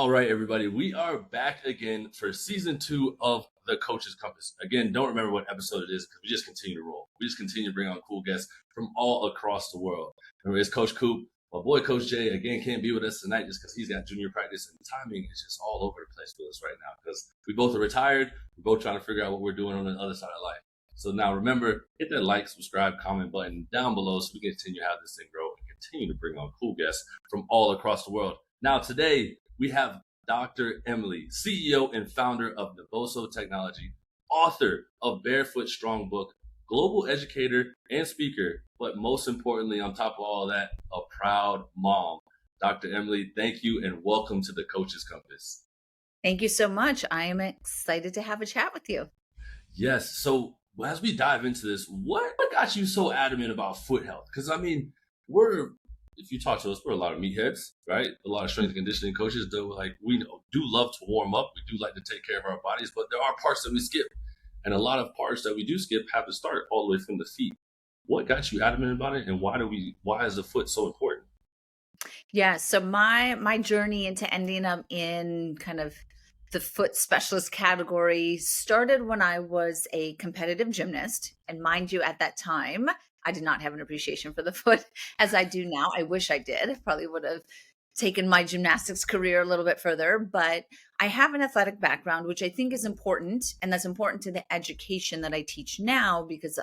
All right, everybody, we are back again for season 2 of the Coach's Compass. Again, don't remember what episode it is because we just continue to roll. We just continue to bring on cool guests from all across the world. Remember, it's Coach Coop. My boy, Coach Jay, again, can't be with us tonight just because he's got junior practice and the timing is just all over the place with us right now because we both are retired. We're both trying to figure out what we're doing on the other side of life. So now remember, hit that like, subscribe, comment button down below so we can continue to have this thing grow and continue to bring on cool guests from all across the world. Now, today, we have Dr. Emily, CEO and founder of Naboso Technology, author of Barefoot Strong book, global educator and speaker, but most importantly, on top of all of that, a proud mom. Dr. Emily, thank you and welcome to the Coach's Compass. Thank you so much. I am excited to have a chat with you. Yes. So as we dive into this, what got you so adamant about foot health? Because I mean, if you talk to us, we're a lot of meatheads, right? A lot of strength and conditioning coaches do love to warm up. We do like to take care of our bodies, but there are parts that we skip. And a lot of parts that we do skip have to start all the way from the feet. What got you adamant about it, and why is the foot so important? Yeah, so my journey into ending up in kind of the foot specialist category started when I was a competitive gymnast. And mind you, at that time, I did not have an appreciation for the foot as I do now. I wish I did. Probably would have taken my gymnastics career a little bit further, but I have an athletic background, which I think is important. And that's important to the education that I teach now because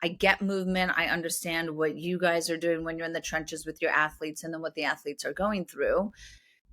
I get movement. I understand what you guys are doing when you're in the trenches with your athletes and then what the athletes are going through.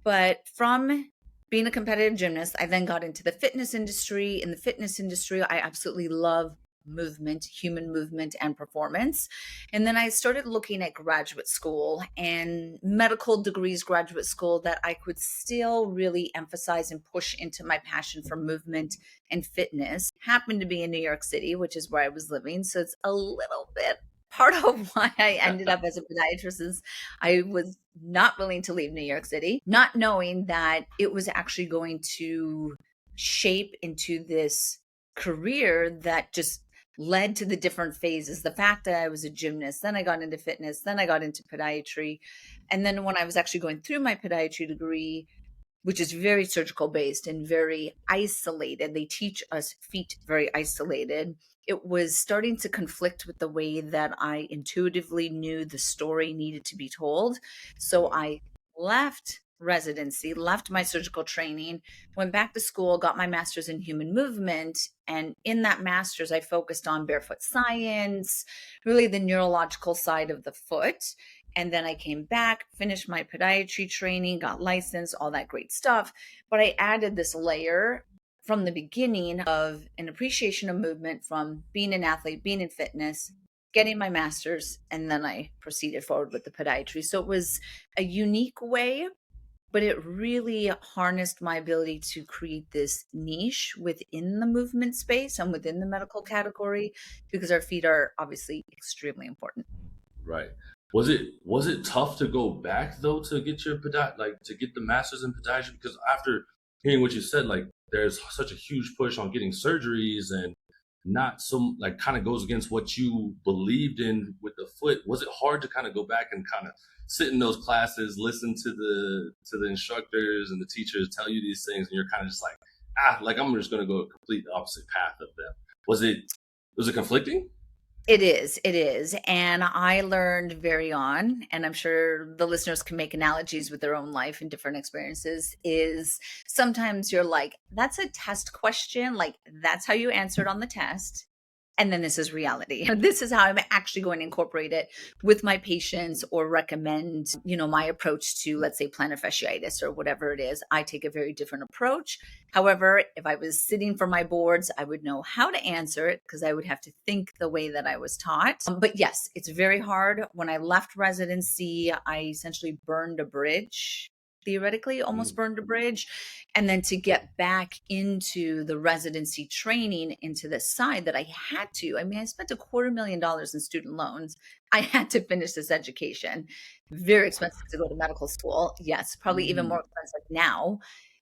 But from being a competitive gymnast, I then got into the fitness industry. In the fitness industry, I absolutely love movement, human movement and performance. And then I started looking at graduate school and medical degrees, graduate school that I could still really emphasize and push into my passion for movement and fitness. Happened to be in New York City, which is where I was living. So it's a little bit part of why I ended up as a podiatrist is I was not willing to leave New York City, not knowing that it was actually going to shape into this career that just led to the different phases. The fact that I was a gymnast, then I got into fitness, then I got into podiatry. And then when I was actually going through my podiatry degree, which is very surgical based and very isolated, they teach us feet very isolated. It was starting to conflict with the way that I intuitively knew the story needed to be told. So I left residency, left my surgical training, went back to school, got my master's in human movement. And in that master's, I focused on barefoot science, really the neurological side of the foot. And then I came back, finished my podiatry training, got licensed, all that great stuff. But I added this layer from the beginning of an appreciation of movement from being an athlete, being in fitness, getting my master's, and then I proceeded forward with the podiatry. So it was a unique way, but it really harnessed my ability to create this niche within the movement space and within the medical category because our feet are obviously extremely important. Right. Was it tough to go back though to get your to get the master's in podiatry? Because after hearing what you said, there's such a huge push on getting surgeries and not some kind of goes against what you believed in with the foot. Was it hard to kind of go back and kind of sit in those classes, listen to the instructors and the teachers tell you these things, and you're kind of just I'm just going to go a complete opposite path of them? Was it conflicting? It is. And I learned very on, and I'm sure the listeners can make analogies with their own life and different experiences, is sometimes you're like, that's a test question. Like, that's how you answered on the test. And then this is reality. This is how I'm actually going to incorporate it with my patients or recommend, my approach to, let's say, plantar fasciitis or whatever it is. I take a very different approach. However, if I was sitting for my boards, I would know how to answer it because I would have to think the way that I was taught. But yes, it's very hard. When I left residency, I essentially burned a bridge. Theoretically almost burned a bridge. And then to get back into the residency training into the side that I had to, I spent $250,000 in student loans. I had to finish this education. Very expensive to go to medical school. Yes, probably even more expensive now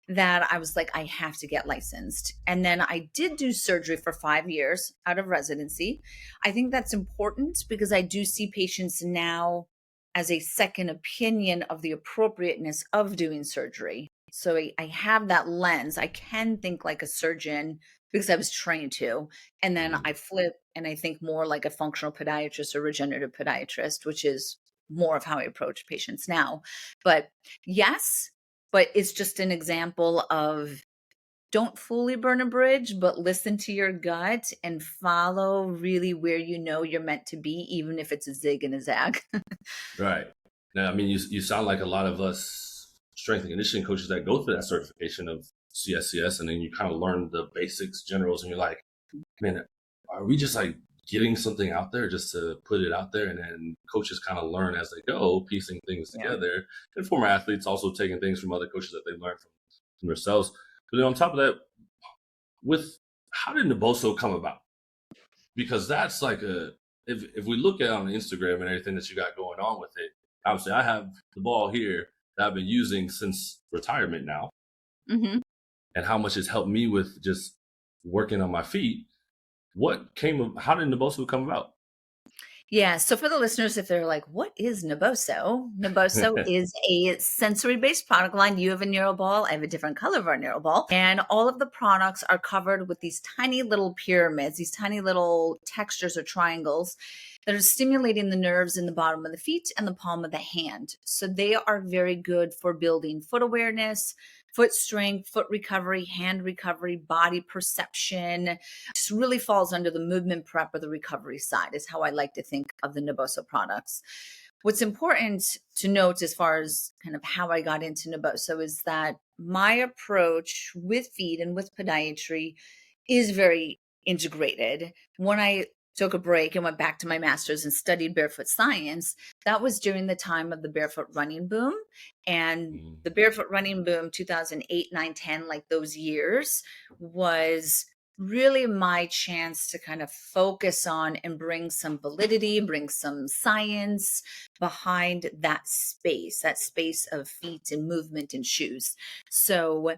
that I was like, I have to get licensed. And then I did do surgery for 5 years out of residency. I think that's important because I do see patients now as a second opinion of the appropriateness of doing surgery. So I have that lens. I can think like a surgeon because I was trained to. And then Mhm. I flip and I think more like a functional podiatrist or regenerative podiatrist, which is more of how I approach patients now. But yes, but it's just an example of don't fully burn a bridge, but listen to your gut and follow really where you know you're meant to be, even if it's a zig and a zag. Right. Now, I mean, you sound like a lot of us strength and conditioning coaches that go through that certification of CSCS, and then you kind of learn the basics, generals, and you're like, man, are we just like getting something out there just to put it out there, and then coaches kind of learn as they go, piecing things Yeah. together, and former athletes also taking things from other coaches that they learned from themselves. But then on top of that, with how did Naboso come about? Because that's like a if we look at on Instagram and everything that you got going on with it, obviously I have the ball here that I've been using since retirement now, Hmm. and how much it's helped me with just working on my feet. What came of how did Naboso come about? Yeah. So for the listeners, if they're like, what is Naboso? Naboso is a sensory based product line. You have a neural ball. I have a different color of our neural ball. And all of the products are covered with these tiny little pyramids, these tiny little textures or triangles that are stimulating the nerves in the bottom of the feet and the palm of the hand. So they are very good for building foot awareness, foot strength, foot recovery, hand recovery, body perception. Just really falls under the movement prep or the recovery side, is how I like to think of the Naboso products. What's important to note as far as kind of how I got into Naboso is that my approach with feet and with podiatry is very integrated. When I took a break and went back to my master's and studied barefoot science, that was during the time of the barefoot running boom. And the barefoot running boom, 2008, 9, 10, like those years, was really my chance to kind of focus on and bring some validity, bring some science behind that space of feet and movement and shoes. So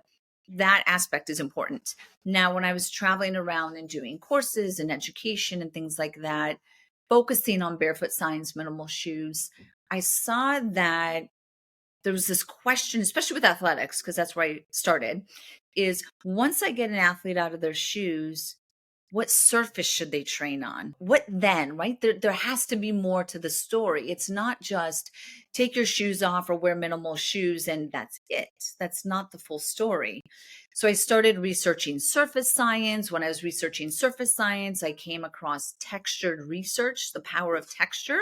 that aspect is important. Now, when I was traveling around and doing courses and education and things like that, focusing on barefoot science, minimal shoes, I saw that there was this question, especially with athletics, because that's where I started, is once I get an athlete out of their shoes, what surface should they train on? What then, right? There has to be more to the story. It's not just take your shoes off or wear minimal shoes and that's it. That's not the full story. So I started researching surface science. When I was researching surface science, I came across textured research, the power of texture.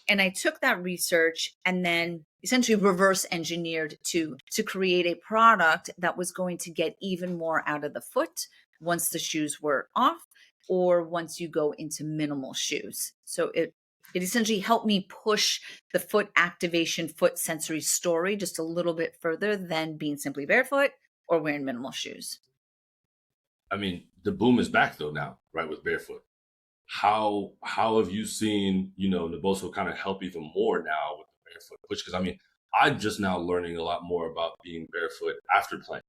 And I took that research and then essentially reverse engineered to create a product that was going to get even more out of the foot once the shoes were off or once you go into minimal shoes. So it essentially helped me push the foot activation, foot sensory story just a little bit further than being simply barefoot or wearing minimal shoes. I mean, the boom is back though now, right, with barefoot. How have you seen, Naboso kind of help even more now with the barefoot push? Because I mean, I'm just now learning a lot more about being barefoot after playing,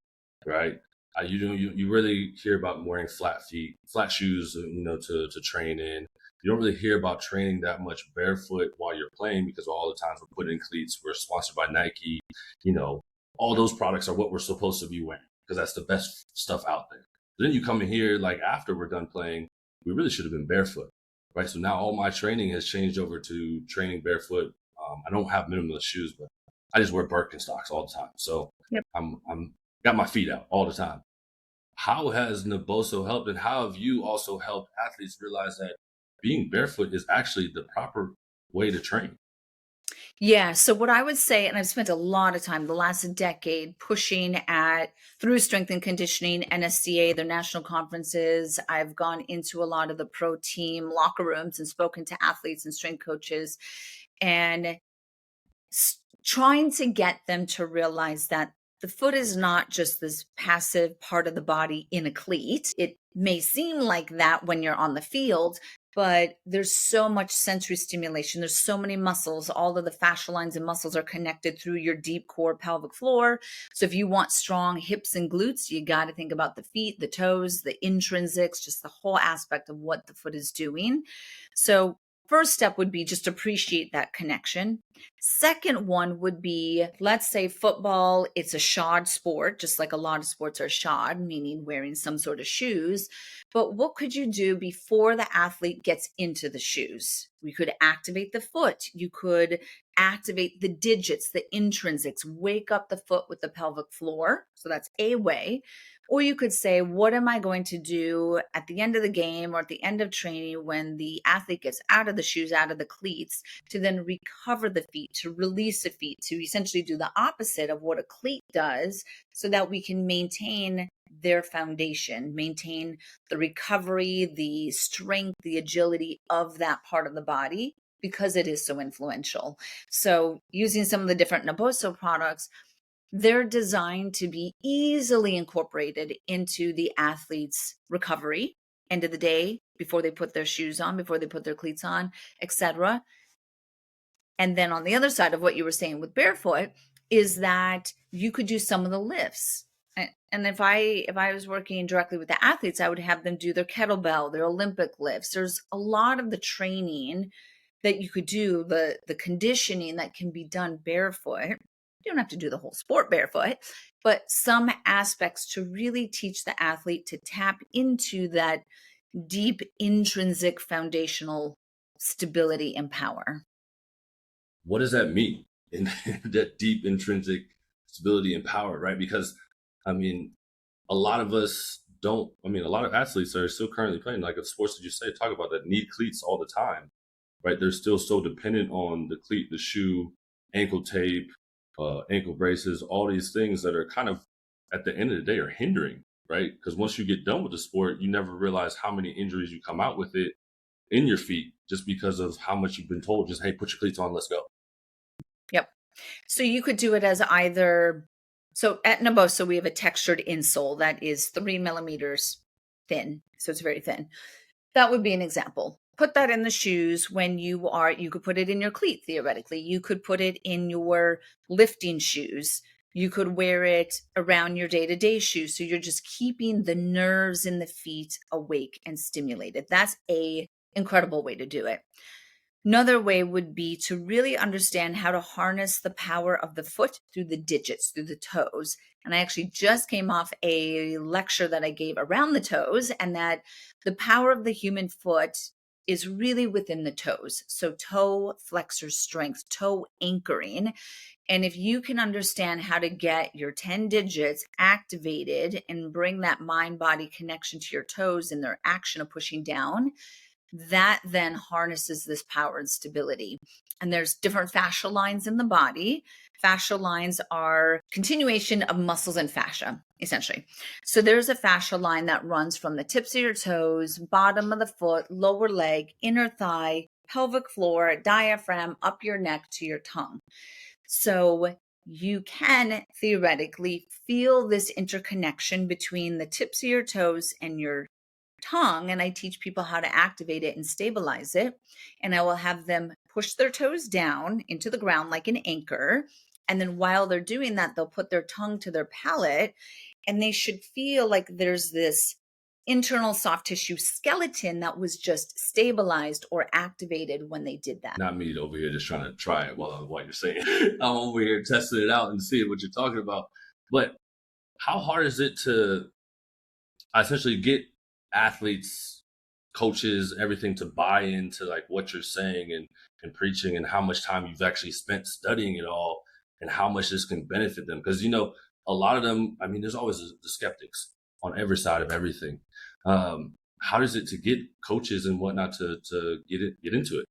right? You really hear about wearing flat feet, flat shoes, to train in. You don't really hear about training that much barefoot while you're playing because all the times we're putting in cleats, we're sponsored by Nike, you know, all those products are what we're supposed to be wearing because that's the best stuff out there. Then you come in here like after we're done playing, we really should have been barefoot, right? So now all my training has changed over to training barefoot. I don't have minimalist shoes, but I just wear Birkenstocks all the time. So Yep. I'm got my feet out all the time. How has Naboso helped, and how have you also helped athletes realize that being barefoot is actually the proper way to train? Yeah. So what I would say, and I've spent a lot of time the last decade pushing at through strength and conditioning, NSCA, their national conferences. I've gone into a lot of the pro team locker rooms and spoken to athletes and strength coaches and trying to get them to realize that the foot is not just this passive part of the body in a cleat. It may seem like that when you're on the field, but there's so much sensory stimulation. There's so many muscles. All of the fascial lines and muscles are connected through your deep core pelvic floor. So if you want strong hips and glutes, you got to think about the feet, the toes, the intrinsics, just the whole aspect of what the foot is doing. So first step would be just appreciate that connection. Second one would be, let's say football, it's a shod sport, just like a lot of sports are shod, meaning wearing some sort of shoes. But what could you do before the athlete gets into the shoes? We could activate the foot. You could activate the digits, the intrinsics, wake up the foot with the pelvic floor. So that's a way. Or you could say, what am I going to do at the end of the game or at the end of training when the athlete gets out of the shoes, out of the cleats, to then recover the feet, to release the feet, to essentially do the opposite of what a cleat does so that we can maintain their foundation, maintain the recovery, the strength, the agility of that part of the body because it is so influential. So using some of the different Naboso products, they're designed to be easily incorporated into the athlete's recovery, end of the day, before they put their shoes on, before they put their cleats on, etc. And then on the other side of what you were saying with barefoot is that you could do some of the lifts. And if I was working directly with the athletes, I would have them do their kettlebell, their Olympic lifts. There's a lot of the training that you could do, the conditioning that can be done barefoot. You don't have to do the whole sport barefoot, but some aspects to really teach the athlete to tap into that deep intrinsic foundational stability and power. What does that mean in that deep intrinsic stability and power, right? Because I mean, a lot of us don't, I mean, a lot of athletes are still currently playing, like the sports that you say, talk about that, need cleats all the time, right? They're still so dependent on the cleat, the shoe, ankle tape, ankle braces, all these things that are kind of at the end of the day are hindering, right? Because once you get done with the sport, you never realize how many injuries you come out with it in your feet just because of how much you've been told, just, hey, put your cleats on, let's go. Yep. So you could do it as either, so at Naboso, we have a textured insole that is 3 millimeters thin. So it's very thin. That would be an example. Put that in the shoes when you could put it in your cleat, theoretically. You could put it in your lifting shoes. You could wear it around your day-to-day shoes. So you're just keeping the nerves in the feet awake and stimulated. That's an incredible way to do it. Another way would be to really understand how to harness the power of the foot through the digits, through the toes. And I actually just came off a lecture that I gave around the toes, and that the power of the human foot is really within the toes. So toe flexor strength, toe anchoring. And if you can understand how to get your 10 digits activated and bring that mind-body connection to your toes in their action of pushing down, that then harnesses this power and stability. And there's different fascia lines in the body. Fascia lines are continuation of muscles and fascia, essentially. So there's a fascia line that runs from the tips of your toes, bottom of the foot, lower leg, inner thigh, pelvic floor, diaphragm, up your neck to your tongue. So you can theoretically feel this interconnection between the tips of your toes and your tongue, and I teach people how to activate it and stabilize it. And I will have them push their toes down into the ground like an anchor. And then while they're doing that, they'll put their tongue to their palate, and they should feel like there's this internal soft tissue skeleton that was just stabilized or activated when they did that. Not me over here just trying to try it while you're saying. I'm over here testing it out and seeing what you're talking about. But how hard is it to essentially get athletes, coaches, everything to buy into like what you're saying and preaching, and how much time you've actually spent studying it all and how much this can benefit them? Because, you know, a lot of them, I mean, there's always the skeptics on every side of everything. How is it to get coaches and whatnot to get into it?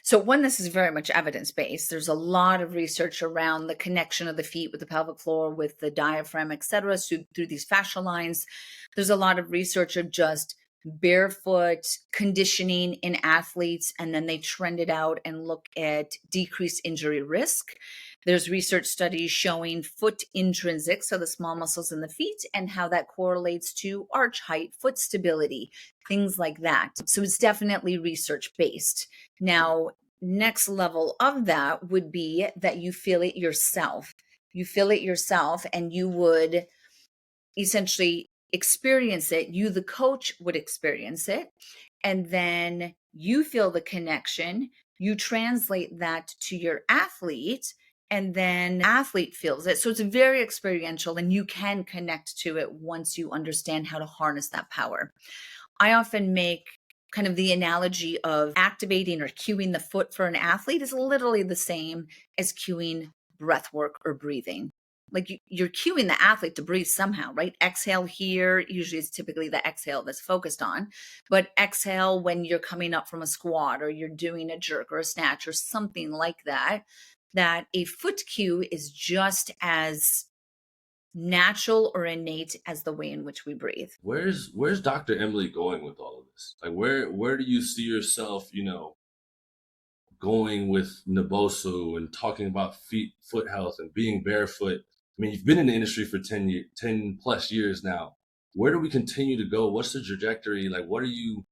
So one, this is very much evidence-based. There's a lot of research around the connection of the feet with the pelvic floor, with the diaphragm, et cetera, through these fascia lines. There's a lot of research of just barefoot conditioning in athletes, and then they trend it out and look at decreased injury risk. There's research studies showing foot intrinsic, so the small muscles in the feet, and how that correlates to arch height, foot stability, things like that. So it's definitely research-based. Now, next level of that would be that you feel it yourself. You feel it yourself, and you would essentially experience it, you, the coach, would experience it. And then you feel the connection, you translate that to your athlete, and then athlete feels it. So it's very experiential, and you can connect to it once you understand how to harness that power. I often make kind of the analogy of activating or cueing the foot for an athlete is literally the same as cueing breath work or breathing. Like you're cueing the athlete to breathe somehow, right? Exhale here. Usually it's typically the exhale that's focused on, but exhale when you're coming up from a squat or you're doing a jerk or a snatch or something like that, that a foot cue is just as natural or innate as the way in which we breathe. Where's Dr. Emily going with all of this? Like where do you see yourself, going with Naboso and talking about foot health and being barefoot? I mean, you've been in the industry for 10 plus years now. Where do we continue to go? What's the trajectory? Like, what do you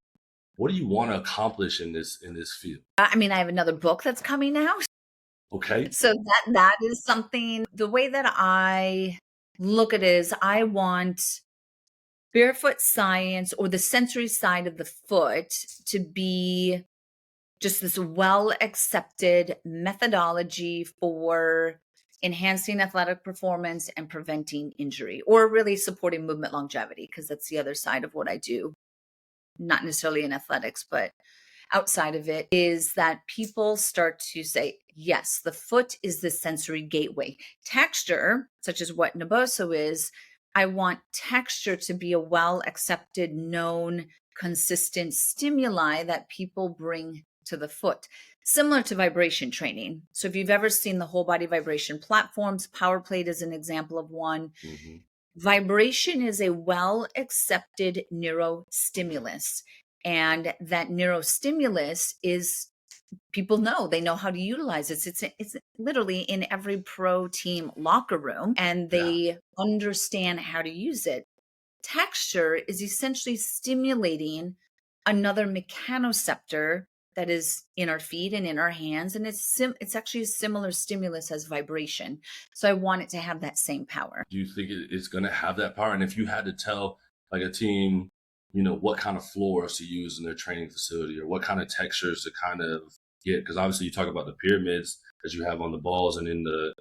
want to accomplish in this field? I mean, I have another book that's coming out. Okay. So that is something, the way that I look at it is I want barefoot science, or the sensory side of the foot, to be just this well accepted methodology for enhancing athletic performance and preventing injury, or really supporting movement longevity, because that's the other side of what I do, not necessarily in athletics, but outside of it, is that people start to say, yes, the foot is the sensory gateway. Texture, such as what Naboso is, I want texture to be a well accepted, known, consistent stimuli that people bring to the foot, similar to vibration training. So if you've ever seen the whole body vibration platforms, Power Plate is an example of one. Mm-hmm. Vibration is a well accepted neurostimulus. And that neurostimulus is, people know, they know how to utilize it. It's literally in every pro team locker room, and they understand how to use it. Texture is essentially stimulating another mechanoceptor that is in our feet and in our hands, and it's actually a similar stimulus as vibration. So I want it to have that same power. Do you think it's going to have that power? And if you had to tell like a team, what kind of floors to use in their training facility, or what kind of textures to kind of get, because obviously you talk about the pyramids that you have on the balls and in the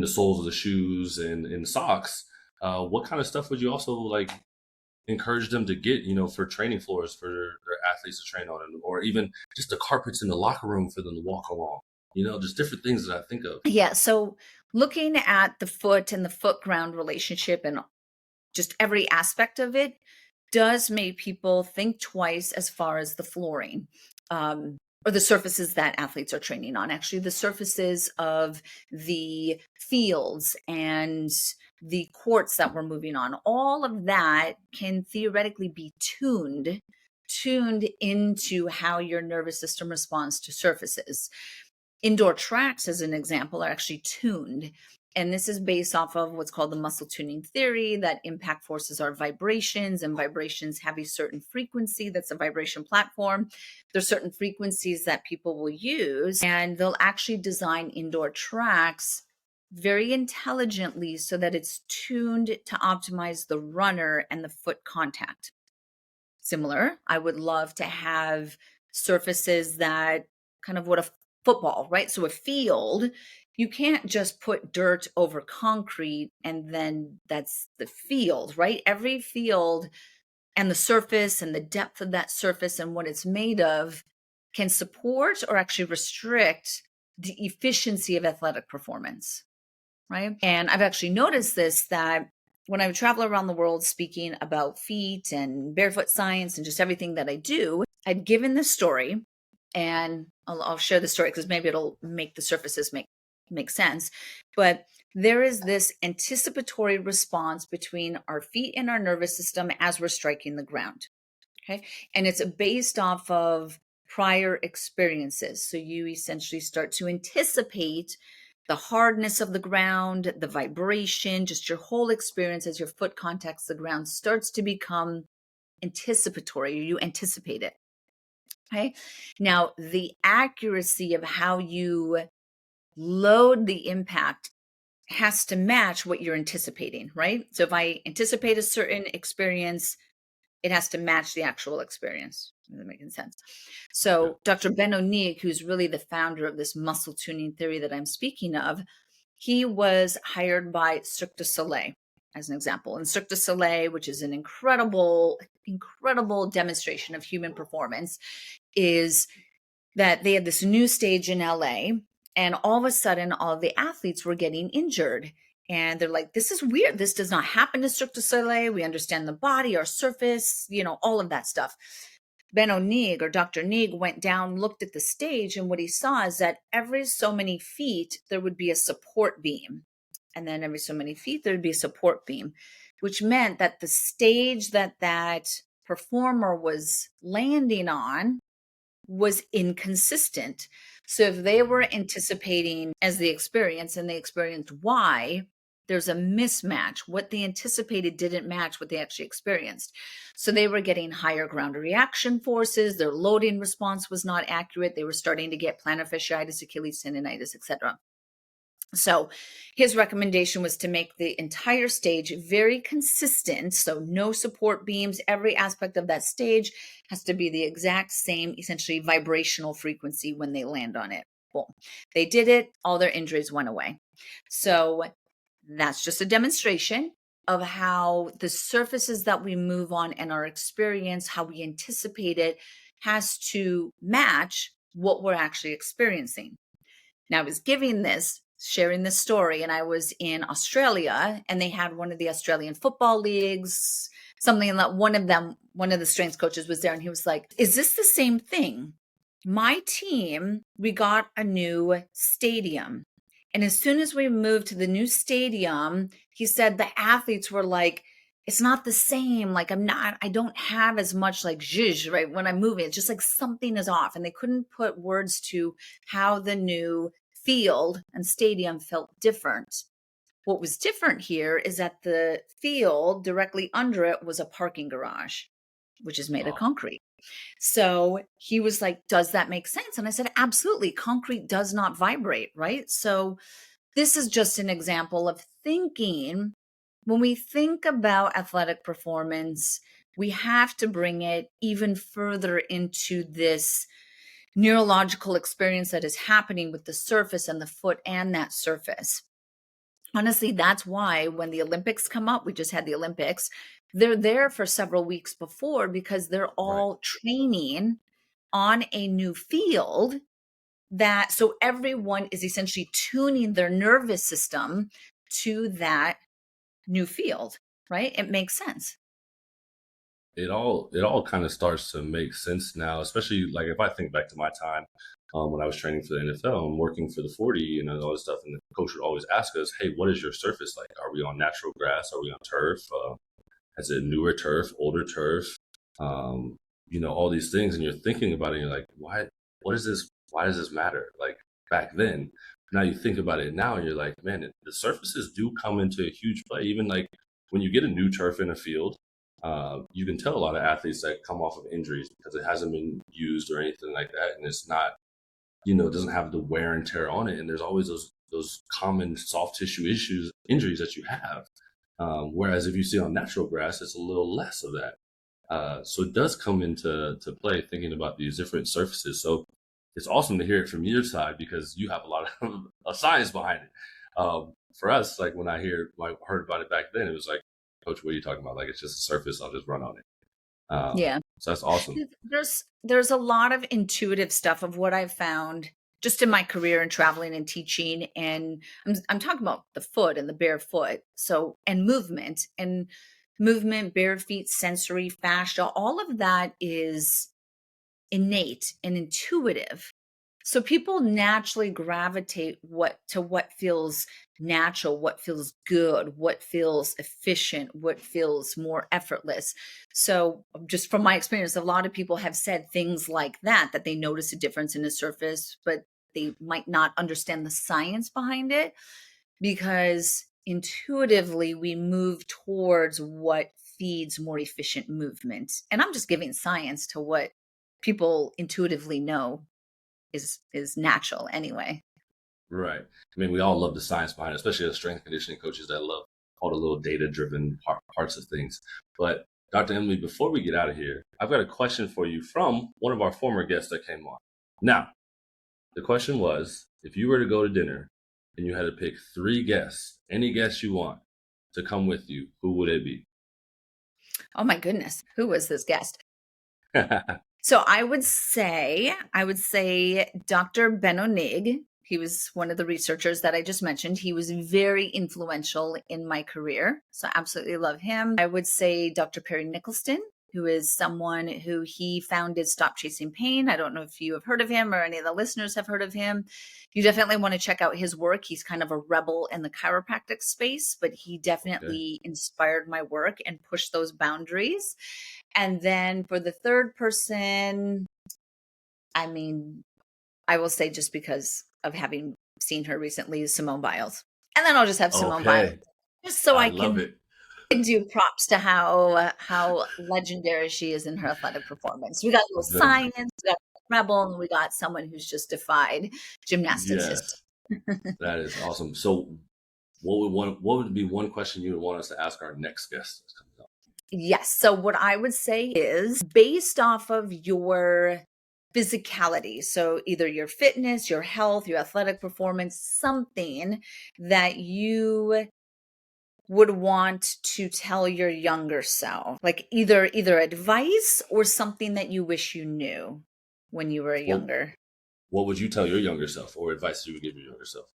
soles of the shoes and in socks, what kind of stuff would you also like encourage them to get, for training floors for their athletes to train on, or even just the carpets in the locker room for them to walk along? Just different things that I think of. Yeah. So looking at the foot and the foot ground relationship and just every aspect of it does make people think twice as far as the flooring, or the surfaces that athletes are training on. Actually, the surfaces of the fields and the courts that we're moving on, all of that can theoretically be tuned into how your nervous system responds to surfaces. Indoor tracks, as an example, are actually tuned. And this is based off of what's called the muscle tuning theory, that impact forces are vibrations, and vibrations have a certain frequency. That's a vibration platform. There's certain frequencies that people will use, and they'll actually design indoor tracks very intelligently so that it's tuned to optimize the runner and the foot contact. Similar, I would love to have surfaces that kind of what a football, right? So a field, you can't just put dirt over concrete and then that's the field, right? Every field and the surface and the depth of that surface and what it's made of can support or actually restrict the efficiency of athletic performance, right? And I've actually noticed this, that when I travel around the world speaking about feet and barefoot science and just everything that I do, I'd given this story, and I'll share the story because maybe it'll make the surfaces make sense. But there is this anticipatory response between our feet and our nervous system as we're striking the ground. Okay. And it's based off of prior experiences. So you essentially start to anticipate the hardness of the ground, the vibration, just your whole experience as your foot contacts the ground starts to become anticipatory. You anticipate it. Okay. Now, the accuracy of how you load the impact has to match what you're anticipating, right? So if I anticipate a certain experience, it has to match the actual experience. Is that making sense? Yeah. So Dr. Ben O'Neill, who's really the founder of this muscle tuning theory that I'm speaking of, he was hired by Cirque du Soleil as an example. And Cirque du Soleil, which is an incredible, incredible demonstration of human performance, is that they had this new stage in LA, and all of a sudden all of the athletes were getting injured. And they're like, this is weird. This does not happen to Cirque du Soleil. We understand the body, our surface, all of that stuff. Ben O'Neill or Dr. Neig went down, looked at the stage, and what he saw is that every so many feet, there would be a support beam. And then every so many feet, there'd be a support beam, which meant that the stage that performer was landing on was inconsistent. So if they were anticipating as the experience and they experienced Y, there's a mismatch. What they anticipated didn't match what they actually experienced. So they were getting higher ground reaction forces. Their loading response was not accurate. They were starting to get plantar fasciitis, Achilles tendonitis, etc. So his recommendation was to make the entire stage very consistent. So no support beams. Every aspect of that stage has to be the exact same, essentially vibrational frequency when they land on it. Boom. They did it. All their injuries went away. So that's just a demonstration of how the surfaces that we move on and our experience, how we anticipate it, has to match what we're actually experiencing. Now, I was sharing this story, and I was in Australia, and they had one of the Australian football leagues, something that one of the strength coaches was there, and he was like, is this the same thing? My team, we got a new stadium. And as soon as we moved to the new stadium, he said the athletes were like, it's not the same. Like I don't have as much like zhuzh, right? When I'm moving, it's just like something is off. And they couldn't put words to how the new field and stadium felt different. What was different here is that the field directly under it was a parking garage, which is made of Oh, concrete. So he was like, does that make sense? And I said, absolutely. Concrete does not vibrate, right? So this is just an example of thinking. When we think about athletic performance, we have to bring it even further into this neurological experience that is happening with the surface and the foot and that surface. Honestly, that's why when the Olympics come up, we just had the Olympics, they're there for several weeks before because they're right. all training on a new field so everyone is essentially tuning their nervous system to that new field, right? It makes sense. It all kind of starts to make sense now, especially like if I think back to my time when I was training for the NFL and working for the 40 and all this stuff, and the coach would always ask us, "Hey, what is your surface like? Are we on natural grass? Are we on turf? Is it newer turf, older turf? All these things." And you're thinking about it, and you're like, "Why? What is this? Why does this matter?" Like back then. Now you think about it now, and you're like, "Man, the surfaces do come into a huge play. Even like when you get a new turf in a field." You can tell a lot of athletes that come off of injuries because it hasn't been used or anything like that, and it's not, it doesn't have the wear and tear on it, and there's always those common soft tissue injuries that you have. Whereas if you see on natural grass, it's a little less of that. So it does come into play thinking about these different surfaces. So it's awesome to hear it from your side because you have a lot of science behind it. For us, like when I heard about it back then, it was like, Coach, what are you talking about? Like, it's just a surface. I'll just run on it. Yeah. So that's awesome. There's a lot of intuitive stuff of what I've found just in my career and traveling and teaching. And I'm talking about the foot and the barefoot. So, and movement, bare feet, sensory, fascia, all of that is innate and intuitive. So people naturally gravitate to what feels natural, what feels good, what feels efficient, what feels more effortless. So just from my experience, a lot of people have said things like that they notice a difference in the surface, but they might not understand the science behind it because intuitively we move towards what feeds more efficient movement. And I'm just giving science to what people intuitively know is natural anyway. Right. I mean, we all love the science behind it, especially as strength conditioning coaches that love all the little data-driven parts of things. But Dr. Emily, before we get out of here, I've got a question for you from one of our former guests that came on. Now, the question was, if you were to go to dinner and you had to pick 3 guests, any guests you want to come with you, who would it be? Oh my goodness, who was this guest? So I would say Dr. Benonig. He was one of the researchers that I just mentioned. He was very influential in my career. So I absolutely love him. I would say Dr. Perry Nicholson, who is someone who he founded Stop Chasing Pain. I don't know if you have heard of him or any of the listeners have heard of him. You definitely want to check out his work. He's kind of a rebel in the chiropractic space, but he Okay. definitely inspired my work and pushed those boundaries. And then for the third person, I mean, I will say just because of having seen her recently is Simone Biles. And then I'll just have Simone Biles Okay. just so I I love can it. do props to how legendary she is in her athletic performance. We got a little The, science, we got a rebel, and we got someone who's just defied gymnastics history. yes, that is awesome. So what would be one question you would want us to ask our next guest that comes up? Yes. So what I would say is based off of your physicality, so either your fitness, your health, your athletic performance, something that you would want to tell your younger self, like either advice or something that you wish you knew when you were What younger. what would you tell your younger self, or advice you would give your younger self?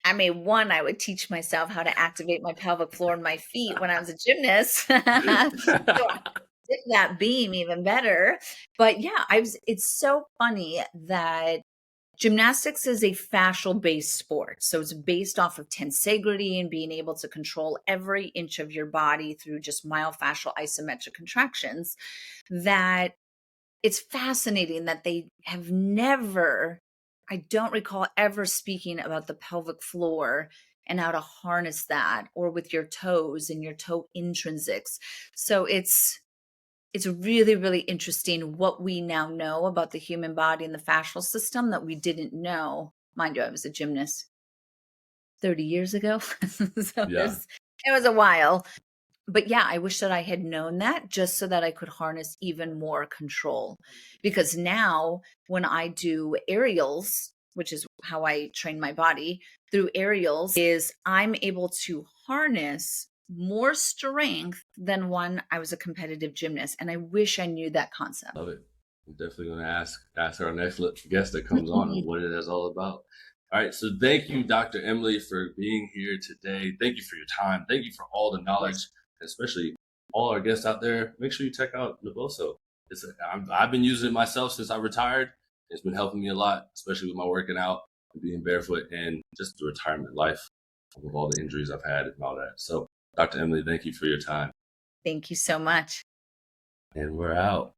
I mean, one, I would teach myself how to activate my pelvic floor and my feet when I was a gymnast. So I did that beam even better. But yeah, it's so funny that gymnastics is a fascial based sport. So it's based off of tensegrity and being able to control every inch of your body through just myofascial isometric contractions. That it's fascinating that they have never, I don't recall ever speaking about the pelvic floor and how to harness that, or with your toes and your toe intrinsics. So it's really, really interesting what we now know about the human body and the fascial system that we didn't know. Mind you, I was a gymnast 30 years ago. So Yeah, it was a while. But yeah, I wish that I had known that just so that I could harness even more control. Because now when I do aerials, which is how I train my body through aerials, is I'm able to harness more strength than when I was a competitive gymnast. And I wish I knew that concept. love it. I'm definitely going to ask our next guest that comes on what it is all about. All right, so thank you, Dr. Emily, for being here today. Thank you for your time. Thank you for all the knowledge, Yes. especially all our guests out there. Make sure you check out Naboso. I've been using it myself since I retired. It's been helping me a lot, especially with my working out and being barefoot and just the retirement life with all the injuries I've had and all that. So, Dr. Emily, thank you for your time. Thank you so much. And we're out.